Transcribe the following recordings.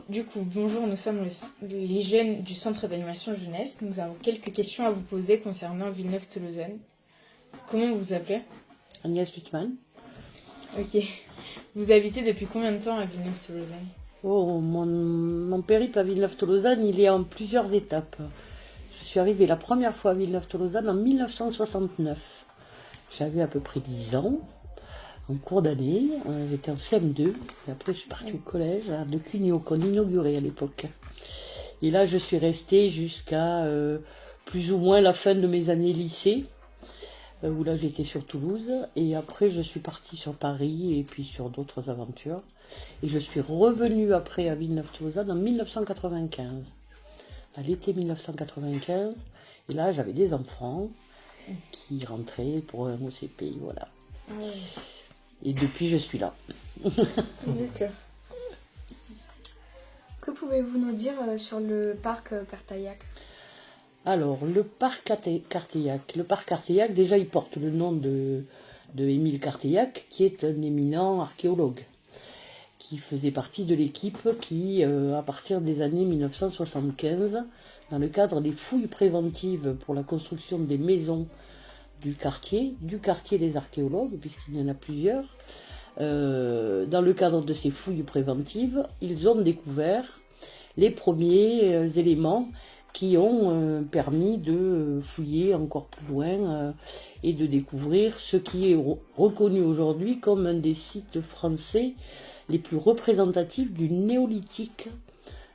Du coup, bonjour, nous sommes les jeunes du Centre d'animation jeunesse. Nous avons quelques questions à vous poser concernant Villeneuve-Tolosane. Comment vous vous appelez? Agnès Luttmann. Ok. Vous habitez depuis combien de temps à Villeneuve-Tolosane? Oh, mon périple à Villeneuve-Tolosane, il est en plusieurs étapes. Je suis arrivée la première fois à Villeneuve-Tolosane en 1969. J'avais à peu près 10 ans, en cours d'année. J'étais en CM2, et après je suis partie au collège de Cugno, qu'on inaugurait à l'époque. Et là, je suis restée jusqu'à plus ou moins la fin de mes années lycée, où là j'étais sur Toulouse, et après je suis partie sur Paris et puis sur d'autres aventures. Et je suis revenue après à Villeneuve-Tolosane en 1995, à l'été 1995, et là j'avais des enfants qui rentraient pour un OCP, voilà. Ah ouais. Et depuis je suis là. D'accord. Que pouvez-vous nous dire sur le parc Cartaillac? Alors, le parc Cartaillac. Le parc Cartaillac, déjà, il porte le nom de Émile Cartaillac, qui est un éminent archéologue, qui faisait partie de l'équipe qui, à partir des années 1975, dans le cadre des fouilles préventives pour la construction des maisons du quartier des archéologues, puisqu'il y en a plusieurs, dans le cadre de ces fouilles préventives, ils ont découvert les premiers éléments qui ont permis de fouiller encore plus loin et de découvrir ce qui est reconnu aujourd'hui comme un des sites français les plus représentatifs du néolithique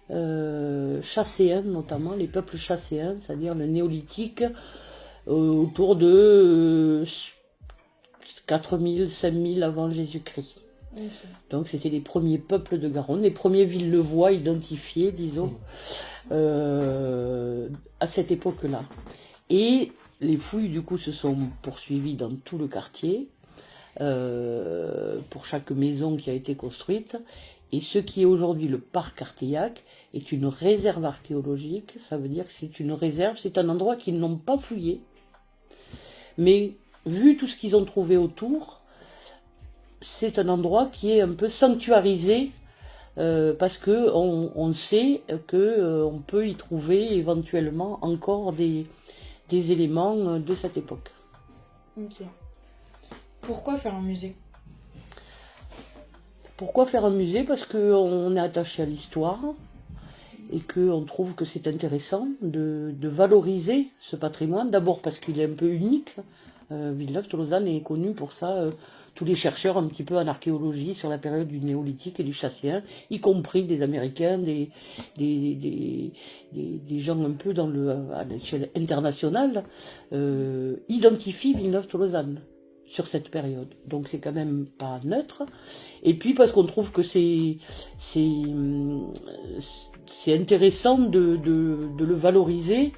chasséen, notamment les peuples chasséens, c'est-à-dire le néolithique autour de 4000, 5000 avant Jésus-Christ. Okay. Donc c'était les premiers peuples de Garonne, les premiers Villevoix identifiés, disons, à cette époque-là. Et les fouilles, du coup, se sont poursuivies dans tout le quartier, pour chaque maison qui a été construite. Et ce qui est aujourd'hui le parc Cartaillac est une réserve archéologique. Ça veut dire que c'est une réserve, c'est un endroit qu'ils n'ont pas fouillé. Mais vu tout ce qu'ils ont trouvé autour, c'est un endroit qui est un peu sanctuarisé parce que on sait que on peut y trouver éventuellement encore des éléments de cette époque. Ok. Pourquoi faire un musée? Pourquoi faire un musée? Parce qu'on est attaché à l'histoire et qu'on trouve que c'est intéressant de valoriser ce patrimoine. D'abord parce qu'il est un peu unique. Villeneuve-Tolosane est connu pour ça. Tous les chercheurs un petit peu en archéologie sur la période du néolithique et du chasséen, y compris des Américains, des gens un peu à l'échelle internationale, identifient Villeneuve-Tolosane sur cette période. Donc c'est quand même pas neutre. Et puis parce qu'on trouve que c'est intéressant de le valoriser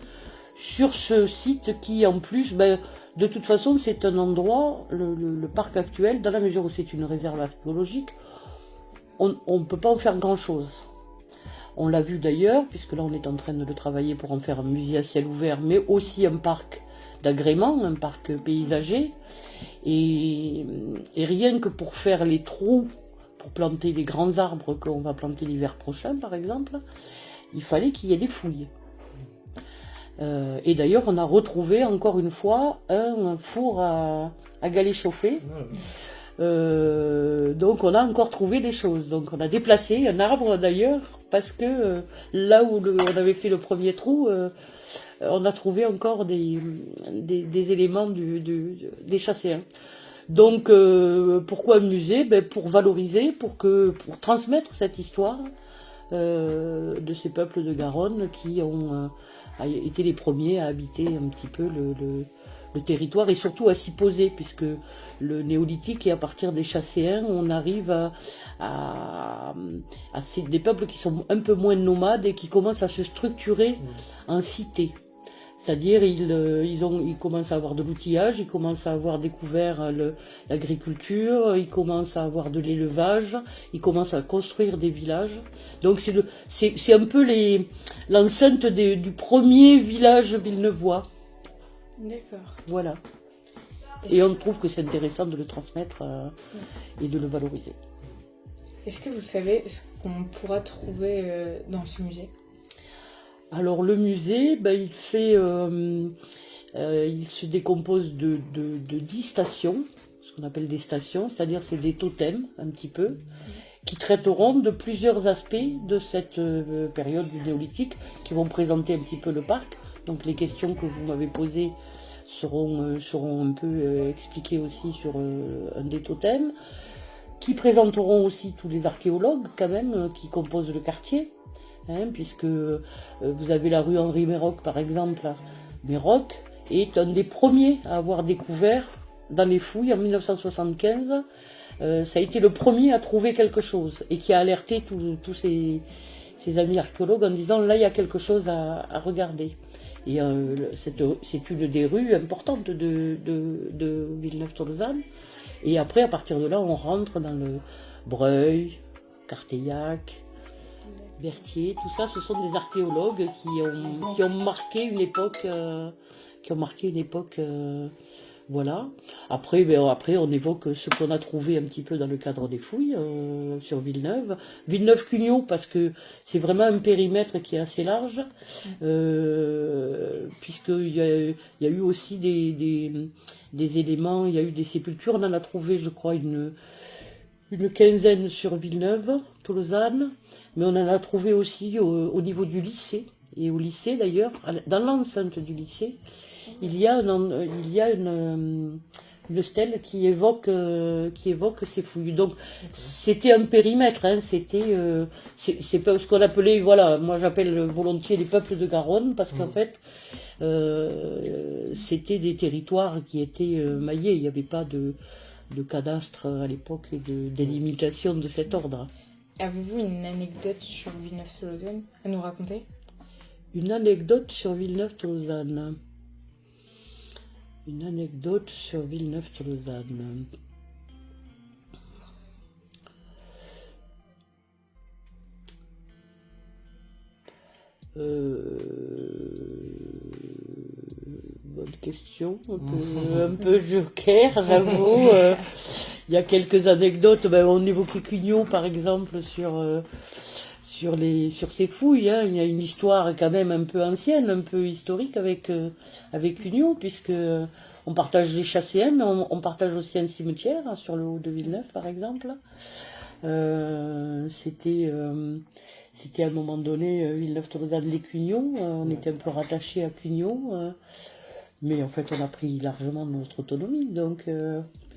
sur ce site qui en plus, de toute façon, c'est un endroit, le parc actuel, dans la mesure où c'est une réserve archéologique, on ne peut pas en faire grand-chose. On l'a vu d'ailleurs, puisque là on est en train de le travailler pour en faire un musée à ciel ouvert, mais aussi un parc d'agrément, un parc paysager. Et rien que pour faire les trous, pour planter les grands arbres qu'on va planter l'hiver prochain, par exemple, il fallait qu'il y ait des fouilles. Et d'ailleurs, on a retrouvé encore une fois un four à galets chauffés. Donc on a encore trouvé des choses. Donc on a déplacé un arbre d'ailleurs, parce que là où on avait fait le premier trou, on a trouvé encore des éléments des chasséens. Donc pourquoi un musée? Pour valoriser, pour transmettre cette histoire de ces peuples de Garonne qui ont été les premiers à habiter un petit peu le territoire et surtout à s'y poser, puisque le néolithique et à partir des chasséens, on arrive à des peuples qui sont un peu moins nomades et qui commencent à se structurer en cités. C'est-à-dire ils commencent à avoir de l'outillage, ils commencent à avoir découvert l'agriculture, ils commencent à avoir de l'élevage, ils commencent à construire des villages. Donc c'est un peu l'enceinte du premier village villeneuvois. D'accord. Voilà. Et on trouve que c'est intéressant de le transmettre et de le valoriser. Est-ce que vous savez ce qu'on pourra trouver dans ce musée? Alors le musée, ben, il se décompose de 10 stations, ce qu'on appelle des stations, c'est-à-dire c'est des totems un petit peu, qui traiteront de plusieurs aspects de cette période du néolithique, qui vont présenter un petit peu le parc. Donc les questions que vous m'avez posées seront un peu expliquées aussi sur un des totems, qui présenteront aussi tous les archéologues quand même qui composent le quartier. Puisque vous avez la rue Henri Méroc par exemple. Méroc est un des premiers à avoir découvert dans les fouilles en 1975. Ça a été le premier à trouver quelque chose et qui a alerté tous ses amis archéologues en disant là il y a quelque chose à regarder. Et c'est une des rues importantes de Villeneuve-Tolosane. Et après à partir de là on rentre dans le Breuil, Carteillac, Berthier, tout ça, ce sont des archéologues qui ont marqué une époque, voilà. Après, on évoque ce qu'on a trouvé un petit peu dans le cadre des fouilles sur Villeneuve. Villeneuve-Cugnot, parce que c'est vraiment un périmètre qui est assez large, puisqu'il y a eu aussi des éléments, il y a eu des sépultures, on en a trouvé, je crois, une quinzaine sur Villeneuve, Tolosane, mais on en a trouvé aussi au niveau du lycée. Et au lycée d'ailleurs, dans l'enceinte du lycée, il y a une stèle qui évoque ces fouilles. Donc c'était un périmètre, c'est pas ce qu'on appelait, voilà, moi j'appelle volontiers les peuples de Garonne, parce qu'en fait c'était des territoires qui étaient maillés, il n'y avait pas de cadastre à l'époque et de délimitation de cet ordre. Avez-vous une anecdote sur Villeneuve-Tolosane à nous raconter? Une anecdote sur Villeneuve-Tolosane. Une anecdote sur Villeneuve-Tolosane. Bonne question, un peu joker, j'avoue. Il y a quelques anecdotes, on évoquait Cugnot par exemple sur ces fouilles. Il y a une histoire quand même un peu ancienne, un peu historique avec Cugnot, puisque on partage les chasséens, mais on partage aussi un cimetière sur le haut de Villeneuve par exemple. C'était à un moment donné Villeneuve-Tolosane-les-Cugnot, on était un peu rattachés à Cugnot, mais en fait on a pris largement notre autonomie, donc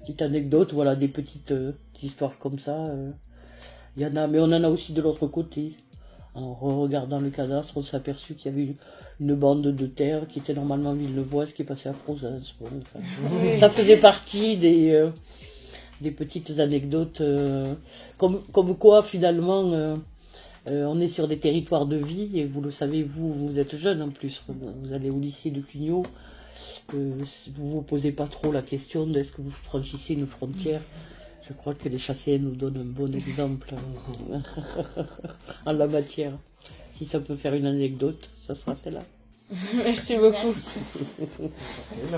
petite anecdote, voilà, des petites histoires comme ça, il y en a, mais on en a aussi de l'autre côté. En regardant le cadastre, on s'est aperçu qu'il y avait une bande de terre qui était normalement villeneuvoise qui est passée à Prozens. Bon, ça faisait partie des petites anecdotes, comme quoi finalement on est sur des territoires de vie, et vous le savez, vous êtes jeune en plus, vous allez au lycée de Cugnot, vous vous posez pas trop la question de est-ce que vous franchissez une frontière. Je crois que les chasséens nous donnent un bon exemple en la matière. Si ça peut faire une anecdote, ça sera celle-là. Merci beaucoup.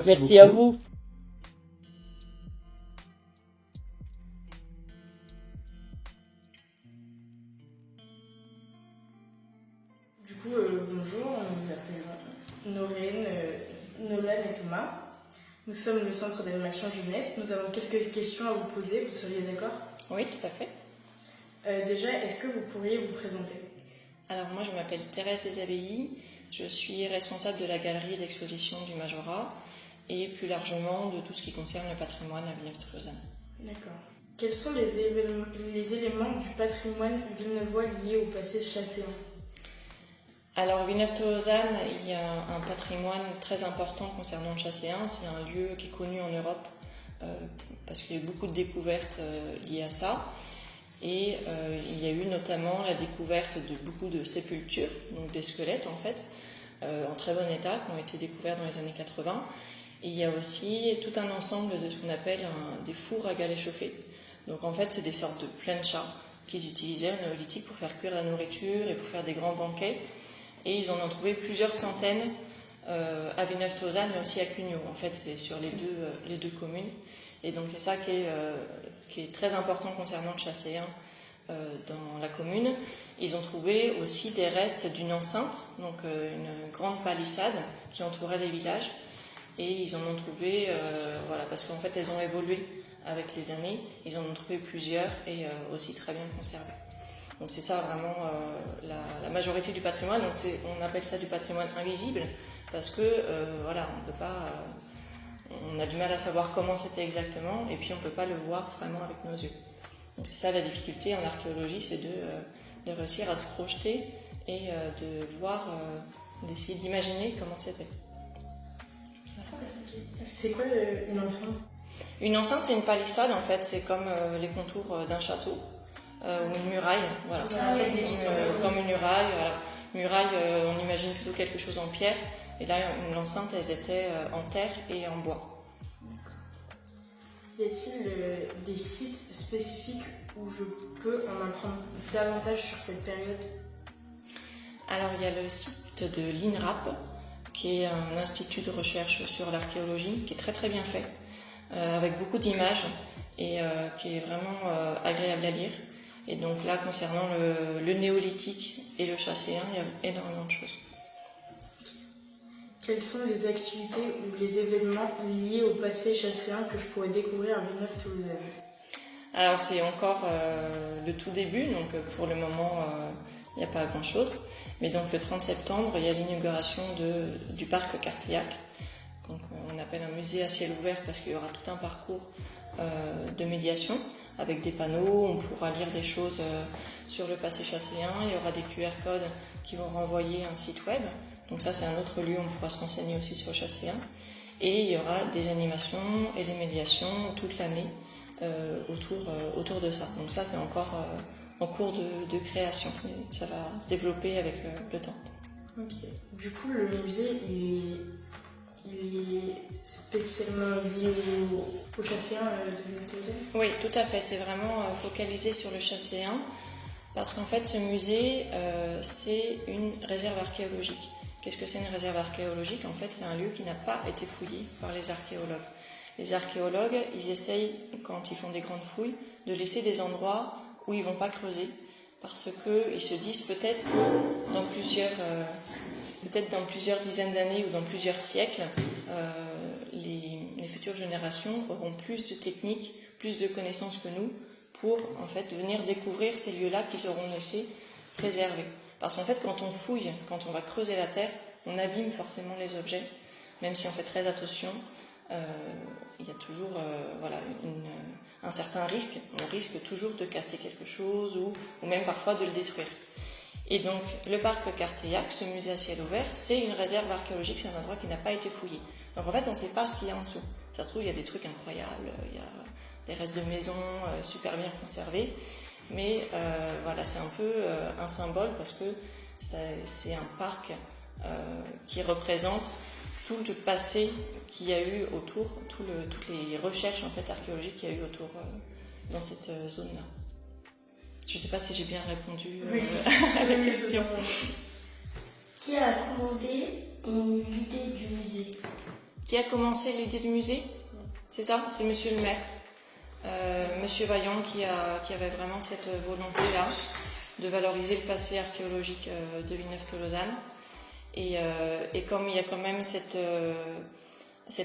Merci à vous. Du coup, bonjour, on vous appelle Noreen, Nolan et Thomas. Nous sommes le centre d'animation jeunesse. Nous avons quelques questions à vous poser, vous seriez d'accord? Oui, tout à fait. Déjà, est-ce que vous pourriez vous présenter? Alors moi, je m'appelle Thérèse Desabbayes, je suis responsable de la galerie d'exposition du Majorat et plus largement de tout ce qui concerne le patrimoine à Villeneuve-Tolosane. D'accord. Quels sont les éléments du patrimoine villeneuvois liés au passé chasséen? Alors Villeneuve-Tolosane, il y a un patrimoine très important concernant le chasséen. C'est un lieu qui est connu en Europe parce qu'il y a eu beaucoup de découvertes liées à ça. Et il y a eu notamment la découverte de beaucoup de sépultures, donc des squelettes en fait, en très bon état, qui ont été découverts dans les années 80. Et il y a aussi tout un ensemble de ce qu'on appelle des fours à galets chauffés. Donc en fait, c'est des sortes de planchas qu'ils utilisaient au néolithique pour faire cuire la nourriture et pour faire des grands banquets. Et ils en ont trouvé plusieurs centaines à Villeneuve-Tolosane, mais aussi à Cugnot. En fait, c'est sur les deux communes. Et donc c'est ça qui est très important concernant le chasséen dans la commune, ils ont trouvé aussi des restes d'une enceinte, donc une grande palissade qui entourait les villages. Et ils en ont trouvé, voilà, parce qu'en fait elles ont évolué avec les années, ils en ont trouvé plusieurs et aussi très bien conservées. Donc c'est ça vraiment la majorité du patrimoine. Donc on appelle ça du patrimoine invisible parce que voilà, on peut pas, on a du mal à savoir comment c'était exactement et puis on peut pas le voir vraiment avec nos yeux. Donc c'est ça la difficulté en archéologie, c'est de réussir à se projeter et de voir, d'essayer d'imaginer comment c'était. C'est quoi une enceinte? Une enceinte, c'est une palissade en fait, c'est comme les contours d'un château ou une muraille, voilà. Comme une muraille, voilà. Muraille, on imagine plutôt quelque chose en pierre, et là, l'enceinte, elles étaient en terre et en bois. Y a-t-il des sites spécifiques où je peux en apprendre davantage sur cette période? Alors, il y a le site de l'INRAP, qui est un institut de recherche sur l'archéologie, qui est très très bien fait, avec beaucoup d'images et qui est vraiment agréable à lire. Et donc là, concernant le néolithique et le chasséen, il y a énormément de choses. Quelles sont les activités ou les événements liés au passé chasséen que je pourrais découvrir à Villeneuve-Tolosane? Alors c'est encore le tout début, donc pour le moment, il n'y a pas grand-chose. Mais donc le 30 septembre, il y a l'inauguration du parc Cartillac. Donc on appelle un musée à ciel ouvert parce qu'il y aura tout un parcours de médiation avec des panneaux, on pourra lire des choses sur le passé chasséen, il y aura des QR codes qui vont renvoyer un site web. Donc ça c'est un autre lieu où on pourra se renseigner aussi sur le chasséen. Et il y aura des animations et des médiations toute l'année autour de ça. Donc ça c'est encore en cours de création. Et ça va se développer avec le temps. Ok. Du coup, le musée, il est spécialement lié au chasséen de Villeneuve-Tolosane? Oui, tout à fait. C'est vraiment focalisé sur le chasséen parce qu'en fait, ce musée, c'est une réserve archéologique. Qu'est-ce que c'est une réserve archéologique? En fait, c'est un lieu qui n'a pas été fouillé par les archéologues. Les archéologues, ils essayent, quand ils font des grandes fouilles, de laisser des endroits où ils ne vont pas creuser, parce qu'ils se disent peut-être que dans plusieurs dizaines d'années ou dans plusieurs siècles, les futures générations auront plus de techniques, plus de connaissances que nous, pour en fait venir découvrir ces lieux-là qu'ils auront laissés préservés. Parce qu'en fait, quand on fouille, quand on va creuser la terre, on abîme forcément les objets, même si on fait très attention. Il y a toujours un certain risque. On risque toujours de casser quelque chose ou même parfois de le détruire. Et donc, le parc Cartillac, ce musée à ciel ouvert, c'est une réserve archéologique, c'est un endroit qui n'a pas été fouillé. Donc en fait, on ne sait pas ce qu'il y a en dessous. Ça se trouve, il y a des trucs incroyables, il y a des restes de maisons super bien conservés. Mais voilà, c'est un peu un symbole parce que c'est un parc qui représente tout le passé qu'il y a eu autour, toutes les recherches en fait, archéologiques qu'il y a eu autour dans cette zone-là. Je ne sais pas si j'ai bien répondu à la question. Qui a commandé l'idée du musée? Qui a commencé l'idée du musée? C'est ça? C'est Monsieur le maire. Monsieur Vaillant qui avait vraiment cette volonté-là de valoriser le passé archéologique de Villeneuve-Tolosane. Et comme il y a quand même cet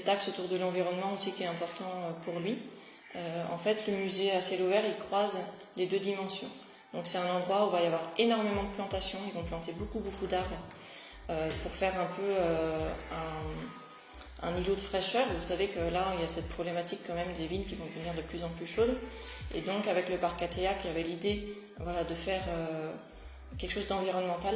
axe autour de l'environnement aussi qui est important pour lui, en fait le musée à ciel ouvert il croise les deux dimensions. Donc c'est un endroit où il va y avoir énormément de plantations, ils vont planter beaucoup d'arbres pour faire un peu un îlot de fraîcheur. Vous savez que là il y a cette problématique quand même des villes qui vont devenir de plus en plus chaudes. Et donc avec le parc Cartillac, il y avait l'idée de faire quelque chose d'environnemental.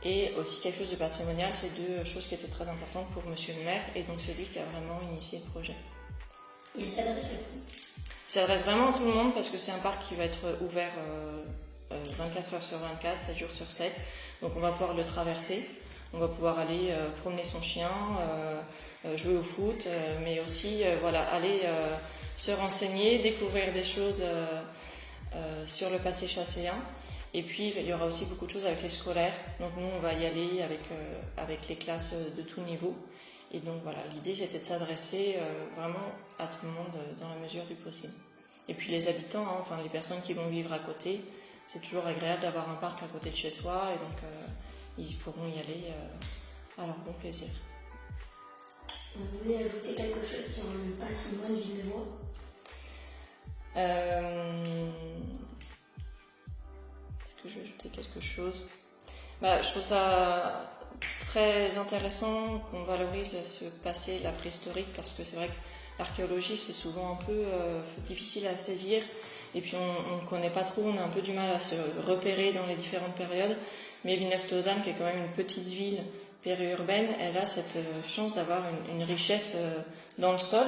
Et aussi quelque chose de patrimonial, c'est deux choses qui étaient très importantes pour Monsieur le maire, et donc c'est lui qui a vraiment initié le projet. Il s'adresse à qui? Il s'adresse vraiment à tout le monde parce que c'est un parc qui va être ouvert 24 heures sur 24, 7 jours sur 7. Donc on va pouvoir le traverser, on va pouvoir aller promener son chien, jouer au foot, mais aussi aller se renseigner, découvrir des choses sur le passé chasséen. Et puis, il y aura aussi beaucoup de choses avec les scolaires. Donc, nous, on va y aller avec les classes de tout niveau. Et donc, voilà, l'idée, c'était de s'adresser vraiment à tout le monde dans la mesure du possible. Et puis, les habitants, les personnes qui vont vivre à côté, c'est toujours agréable d'avoir un parc à côté de chez soi et donc ils pourront y aller à leur bon plaisir. Vous voulez ajouter quelque chose sur le patrimoine villeneuvois? Est-ce que je vais ajouter quelque chose? Je trouve ça très intéressant qu'on valorise ce passé, la préhistorique, parce que c'est vrai que l'archéologie c'est souvent un peu difficile à saisir et puis on ne connaît pas trop, on a un peu du mal à se repérer dans les différentes périodes, mais Villeneuve-Tozan, qui est quand même une petite ville périurbaine, elle a cette chance d'avoir une richesse dans le sol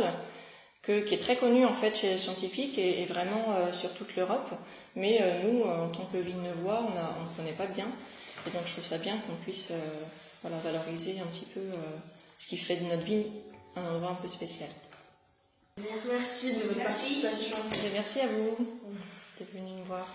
qui est très connue en fait chez les scientifiques et vraiment sur toute l'Europe, mais nous en tant que Villeneuvois on ne connaît pas bien, et donc je trouve ça bien qu'on puisse valoriser un petit peu ce qui fait de notre ville un endroit un peu spécial. Merci de votre participation. Et merci à vous d'être venus nous voir.